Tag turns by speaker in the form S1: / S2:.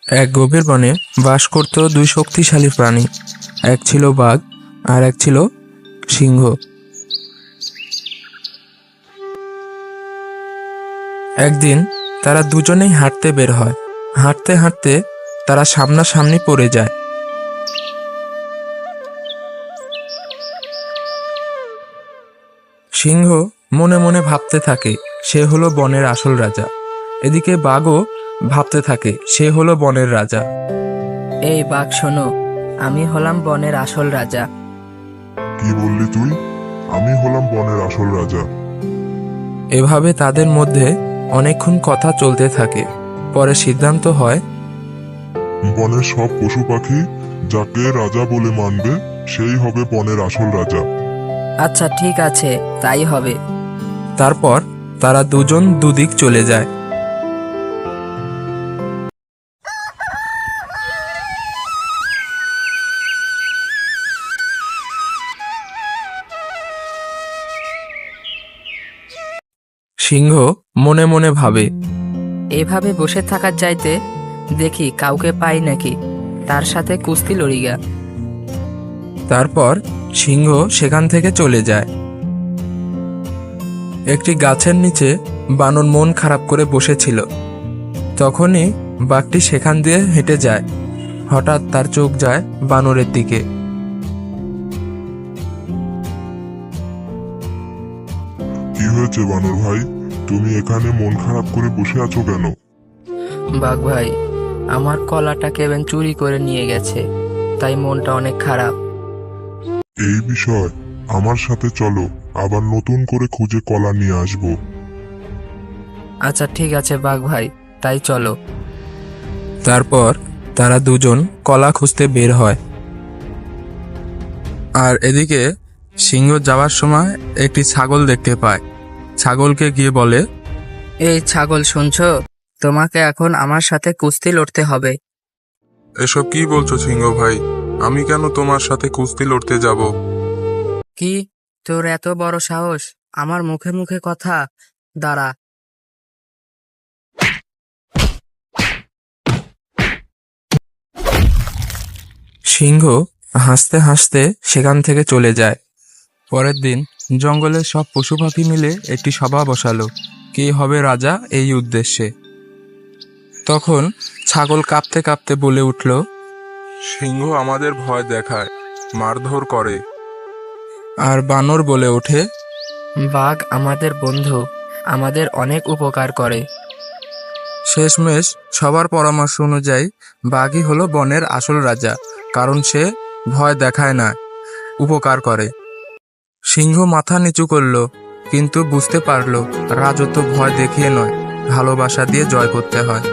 S1: এক গভীর বনে বাস করত দুই শক্তিশালী প্রাণী। এক ছিল বাঘ আর এক ছিল সিংহ। একদিন তারা দুজনেই হাঁটতে বের হয়। হাঁটতে হাঁটতে তারা সামনাসামনি পড়ে যায়। সিংহ মনে মনে ভাবতে থাকে সে হলো বনের আসল রাজা। এদিকে বাঘও ভাবতে থাকে সে হলো বনের রাজা।
S2: এই বাঘ শোনো, আমি হলাম বনের আসল রাজা।
S3: কি বললি তুই? আমি হলাম বনের আসল রাজা।
S1: এভাবে তাদের মধ্যে অনেকক্ষণ কথা চলতে থাকে। পরে সিদ্ধান্ত হয়
S3: বনের সব পশু পাখি যাকে রাজা বলে মানবে সেই হবে বনের আসল রাজা।
S2: আচ্ছা ঠিক আছে, তাই হবে।
S1: তারপর তারা দুজন দুদিক চলে যায়। সিংহ মনে মনে ভাবে,
S2: এভাবে বসে থাকার চাইতে দেখি কাউকে পাই নাকি, তার সাথে কুস্তি লড়িগা।
S1: তারপর সিংহ সেখান থেকে চলে যায়। একটি গাছের নিচে বানর মন খারাপ করে বসেছিল। তখনই বাঘটি সেখান দিয়ে হেঁটে যায়। হঠাৎ তার চোখ যায় বানরের দিকে।
S3: কি হয়েছে বানর ভাই, তুমি এখানে মন খারাপ করে বসে আছো কেন?
S2: বাঘ ভাই, আমার কলাটা কেবেন চুরি করে নিয়ে গেছে, তাই মনটা অনেক খারাপ।
S3: এই বিষয় আমার সাথে চলো, আবার নতুন করে খুঁজে কলা নিয়ে আসবো।
S2: আচ্ছা ঠিক আছে বাঘ ভাই, তাই চলো।
S1: তারপর তারা দুজন কলা খুঁজতে বের হয়। আর এদিকে সিংহ যাওয়ার সময় একটি ছাগল দেখতে পায়। ছাগলকে গিয়ে বলে,
S2: এই ছাগল শুনছো, তোমাকে এখন আমার সাথে কুস্তি লড়তে হবে।
S4: এসব কি বলছো সিংহ ভাই? আমি কেন তোমার সাথে কুস্তি লড়তে যাব?
S2: কি, তোর এত বড় সাহস আমার মুখে মুখে কথা? দাঁড়া।
S1: সিংহ হাসতে হাসতে সেখান থেকে চলে যায়। পরের দিন জঙ্গলের সব পশু পাখি মিলে একটি সভা বসালো, কে হবে রাজা এই উদ্দেশ্যে। তখন ছাগল কাঁপতে কাঁপতে বলে উঠল,
S4: সিংহ আমাদের ভয় দেখায়, মারধর করে।
S1: আর বানর বলে ওঠে,
S2: বাঘ আমাদের বন্ধু, আমাদের অনেক উপকার করে।
S1: শেষমেশ সবার পরামর্শ অনুযায়ী বাঘই হলো বনের আসল রাজা, কারণ সে ভয় দেখায় না, উপকার করে। সিংহ মাথা নিচু করল, কিন্তু বুঝতে পারল রাজত্ব ভয় দেখিয়ে নয়, ভালোবাসা দিয়ে জয় করতে হয়।